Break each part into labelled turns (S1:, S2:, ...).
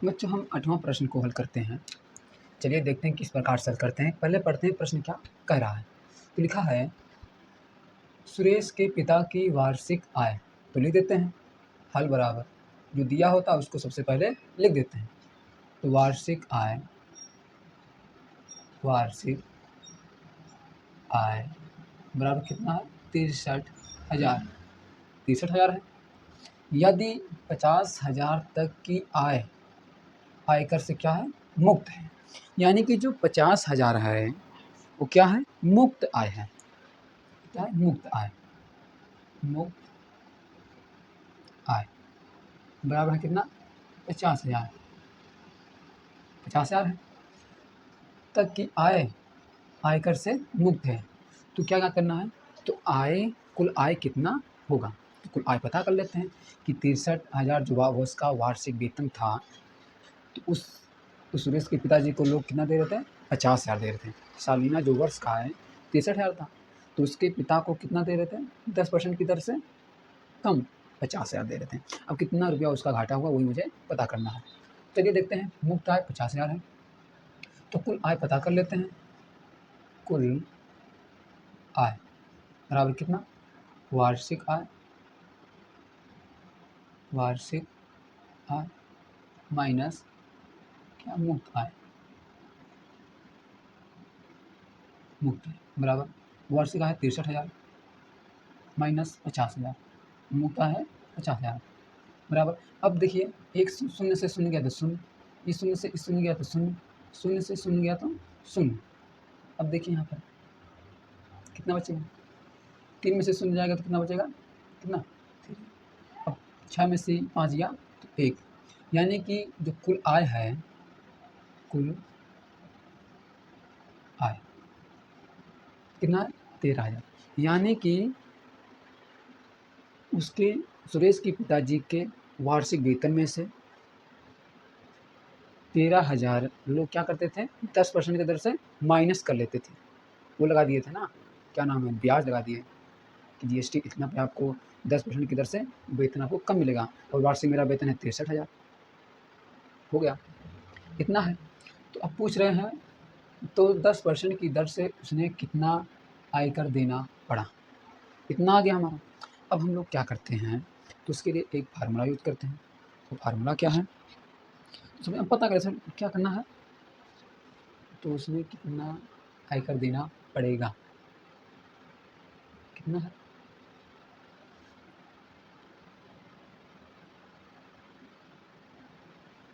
S1: बच्चों हम 8वां प्रश्न को हल करते हैं। चलिए देखते हैं किस प्रकार से हल करते हैं। पहले पढ़ते हैं प्रश्न क्या कह रहा है। तो लिखा है सुरेश के पिता की वार्षिक आय। तो लिख देते हैं हल बराबर जो दिया होता है उसको सबसे पहले लिख देते हैं। तो वार्षिक आय बराबर कितना है 63,000। 63,000 है। यदि 50,000 तक की आय आयकर से क्या है मुक्त है, यानी कि जो 50,000 है वो क्या है मुक्त आय है। क्या है मुक्त आय बराबर है कितना 50,000 है तक की आय आयकर से मुक्त है। तो क्या क्या करना है, तो कुल आय कितना होगा, तो कुल आय पता कर लेते हैं कि 63,000 जो उसका वार्षिक वेतन था। तो उस सुरेश के पिताजी को लोग कितना दे रहे थे 50,000 दे रहे थे। सालाना जो वर्ष का है 63,000 था, तो उसके पिता को कितना दे रहे थे 10% की दर से कम 50,000 दे रहे थे। अब कितना रुपया उसका घाटा हुआ वही मुझे पता करना है। चलिए देखते हैं मुफ्त आय 50,000 है, तो कुल आय पता कर लेते हैं। कुल आय बराबर कितना वार्षिक आय माइनस क्या मुफ्त आय बराबर वार्षिक आय 63,000 माइनस 50,000 मुफ्त आय है 50,000 बराबर। अब देखिए एक शून्य से शून्य गया तो शून्य, इस शून्य से इस शून्य गया तो शून्य, शून्य से शून्य गया तो शून्य। अब देखिए यहाँ पर कितना बचेगा, 3 में से शून्य जाएगा तो कितना बचेगा कितना 3। अब 6 में से 5 गया तो 1, यानी कि जो कुल आय है कितना है 13,000, यानी कि उसके सुरेश के पिताजी के वार्षिक वेतन में से 13,000 लोग क्या करते थे 10% की दर से माइनस कर लेते थे। वो लगा दिए थे ना, क्या नाम है ब्याज लगा दिए कि जीएसटी इतना पे आपको 10% की दर से वेतन आपको कम मिलेगा, और वार्षिक मेरा वेतन है 63,000 हो गया इतना है। तो अब पूछ रहे हैं तो 10% की दर से उसने कितना आयकर देना पड़ा, इतना आ गया हमारा। अब हम लोग क्या करते हैं, तो उसके लिए एक फार्मूला यूज करते हैं। तो फार्मूला क्या है तो अब पता करें सर क्या करना है, तो उसमें कितना आयकर देना पड़ेगा कितना है,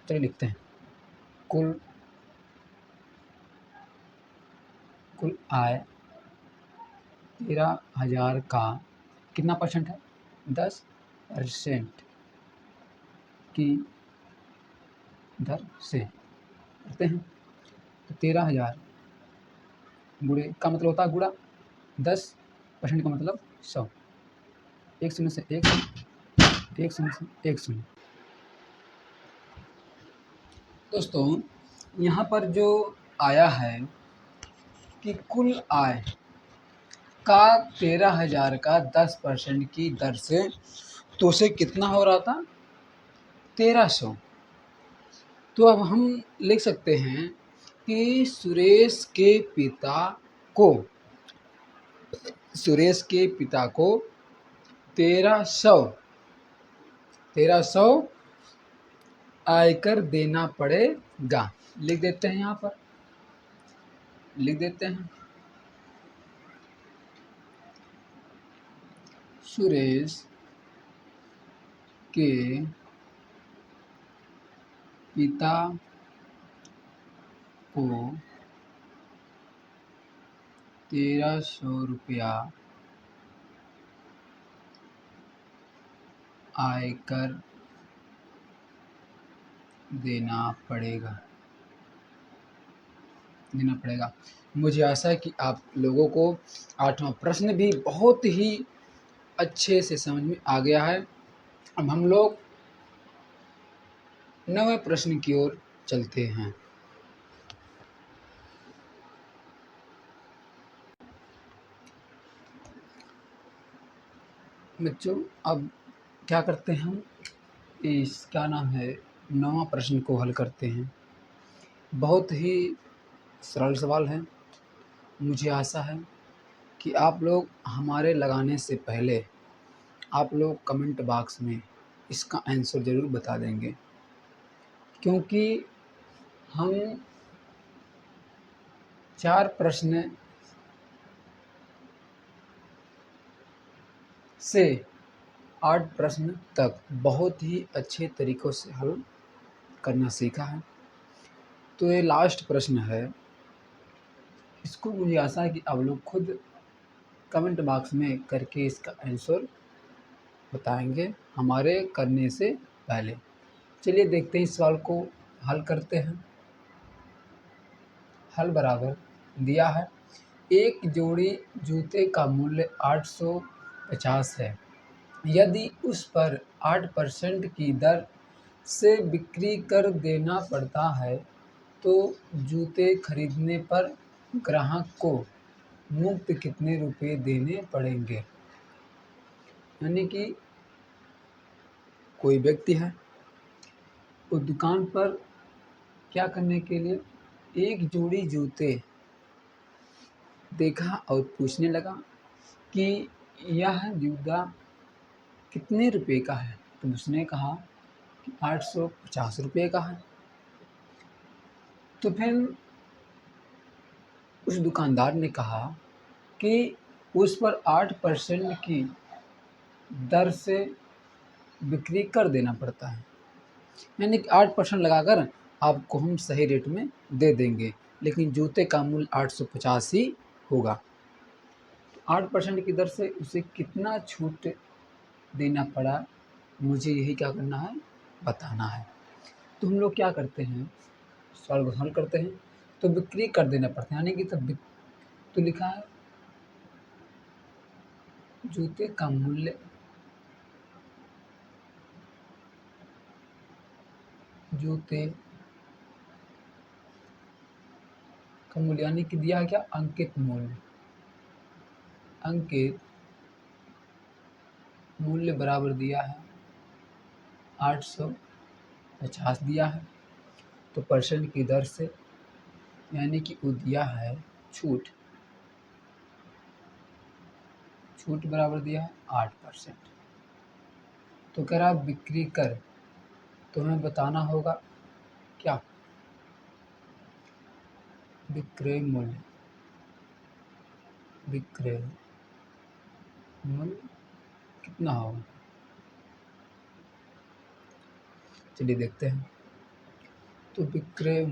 S1: चलिए लिखते हैं कुल आय 13,000 का कितना परसेंट है 10% की दर से करते हैं। तो 13,000 गुणे का मतलब होता है गुणा 10% का मतलब 100, एक शून्य से एक शून्य, एक शून्य से एक शून्य। दोस्तों यहाँ पर जो आया है कि कुल आय का 13,000 का 10% की दर से, तो उसे कितना हो रहा था 1,300। तो अब हम लिख सकते हैं कि सुरेश के पिता को 1,300 आयकर देना पड़ेगा। लिख देते हैं यहाँ पर, लिख देते हैं सुरेश के पिता को 1,300 रुपया आयकर देना पड़ेगा। मुझे आशा है कि आप लोगों को 8वां प्रश्न भी बहुत ही अच्छे से समझ में आ गया है। अब हम लोग 9वें प्रश्न की ओर चलते हैं। बच्चों अब क्या करते हैं हम, इस क्या नाम है 9वां प्रश्न को हल करते हैं। बहुत ही सरल सवाल है। मुझे आशा है कि आप लोग हमारे लगाने से पहले आप लोग कमेंट बॉक्स में इसका आंसर ज़रूर बता देंगे, क्योंकि हम 4 प्रश्न से 8 प्रश्न तक बहुत ही अच्छे तरीक़ों से हल करना सीखा है। तो ये लास्ट प्रश्न है, इसको मुझे आशा है कि आप लोग खुद कमेंट बॉक्स में करके इसका आंसर बताएंगे हमारे करने से पहले। चलिए देखते हैं, इस सवाल को हल करते हैं। हल बराबर दिया है, एक जोड़ी जूते का मूल्य 850 है। यदि उस पर 8% की दर से बिक्री कर देना पड़ता है, तो जूते खरीदने पर ग्राहक को मुफ्त कितने रुपए देने पड़ेंगे। यानी कि कोई व्यक्ति है, वो दुकान पर क्या करने के लिए एक जोड़ी जूते देखा और पूछने लगा कि यह जूता कितने रुपए का है। तो उसने कहा कि 850 रुपये का है। तो फिर उस दुकानदार ने कहा कि उस पर 8% की दर से बिक्री कर देना पड़ता है, यानी कि 8% लगाकर आपको हम सही रेट में दे देंगे, लेकिन जूते का मूल्य 850 ही होगा। तो 8% की दर से उसे कितना छूट देना पड़ा, मुझे यही क्या करना है, बताना है। तो हम लोग क्या करते हैं, सवाल को हल करते हैं। तो बिक्री कर देना पड़ता है, यानी कि तो लिखा है जूते का मूल्य जूते का मूल्य, यानी कि दिया है क्या, अंकित मूल्य। अंकित मूल्य बराबर दिया है 850 दिया है। तो परसेंट की दर से, यानी कि वो दिया है छूट। छूट बराबर दिया है 8%। तो कह रहा बिक्री कर, तो हमें बताना होगा क्या, विक्रय मूल्य। विक्रय मूल्य कितना होगा, चलिए देखते हैं। तो विक्रय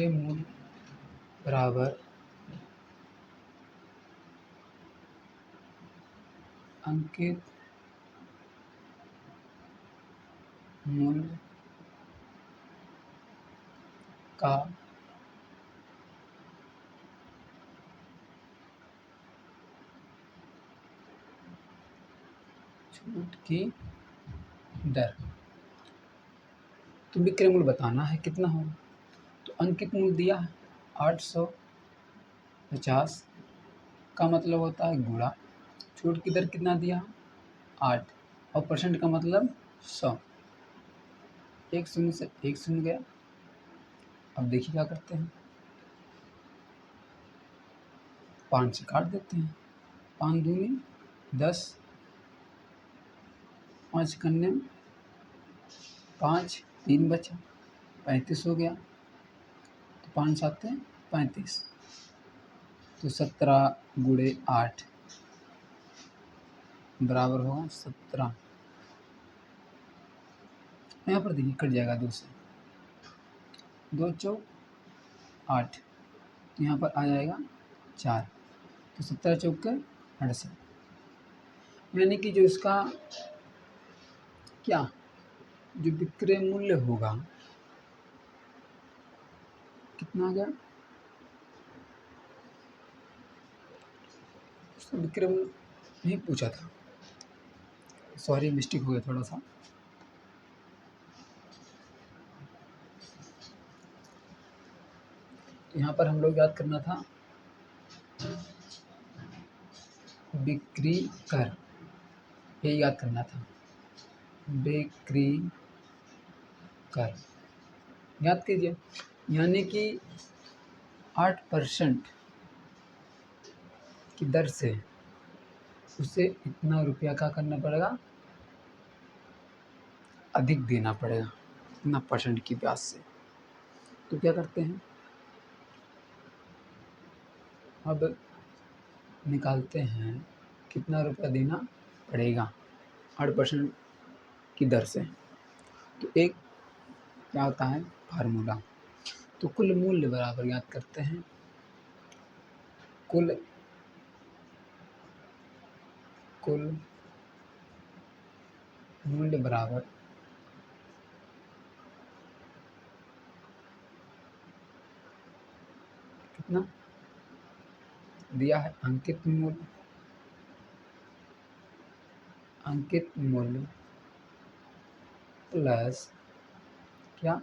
S1: मूल्य बराबर अंकित मूल्य का छूट की दर। तो विक्रय मूल्य बताना है कितना होगा। तो अंकित मूल्य दिया है 850 का मतलब होता है गुणा, छूट की दर कितना दिया है 8, और परसेंट का मतलब 100। एक शून्य से एक शून्य गया। अब देखिए क्या करते हैं, 5 से काट देते हैं। 5 दूनी 10, 5 कन्ने 5, 3 बचा, 35 हो गया। तो 5 7 35, तो 17 गुणे 8 बराबर होगा 17। यहाँ पर देखिए कट जाएगा 2 से, 2 चौक 8, तो यहाँ पर आ जाएगा 4, तो 17 चौक के 68। यानी कि जो इसका क्या, जो विक्रय मूल्य होगा कितना आ गया, उसका विक्रय मूल्य नहीं पूछा था, सॉरी मिस्टेक हो गया थोड़ा सा। तो यहाँ पर हम लोग याद करना था बिक्री कर, ये याद करना था। बिक्री कर, याद कीजिए, यानी कि 8% की दर से उसे इतना रुपया क्या करना पड़ेगा, अधिक देना पड़ेगा, इतना परसेंट की ब्याज से। तो क्या करते हैं, अब निकालते हैं कितना रुपया देना पड़ेगा 8% की दर से। तो एक क्या होता है फार्मूला, तो कुल मूल्य बराबर याद करते हैं, कुल कुल मूल्य बराबर कितना दिया है, अंकित मूल्य प्लस क्या,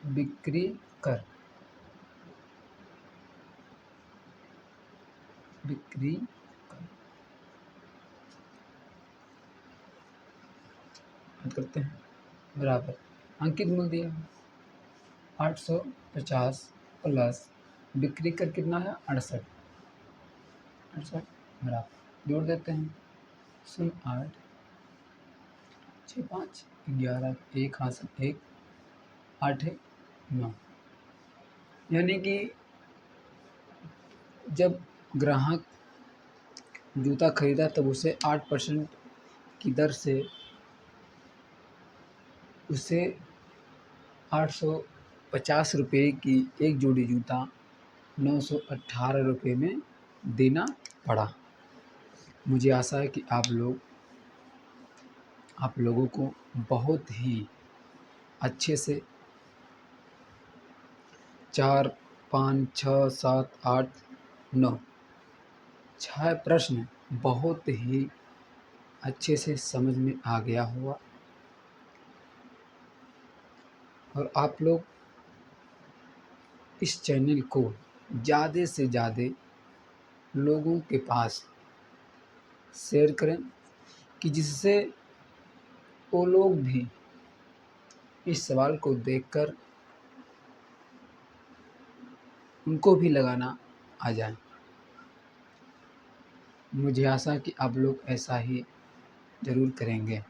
S1: बिक्री कर, बिक्री कर, याद करते हैं, बराबर अंकित मूल्य दिया है 850 प्लस बिक्री कर कितना है 68, 68 बराबर जोड़ देते हैं, 08 6 5 11 1 हाथ से 1 8 है 9, यानी कि जब ग्राहक जूता खरीदा तब उसे 8% की दर से उसे 850 रुपये की एक जोड़ी जूता 918 रुपये में देना पड़ा। मुझे आशा है कि आप लोगों को बहुत ही अच्छे से 4 5 6 7 8 9 6 प्रश्न बहुत ही अच्छे से समझ में आ गया होगा, और आप लोग इस चैनल को ज़्यादा से ज़्यादा लोगों के पास शेयर करें कि जिससे वो लोग भी इस सवाल को देखकर उनको भी लगाना आ जाए। मुझे आशा है कि आप लोग ऐसा ही ज़रूर करेंगे।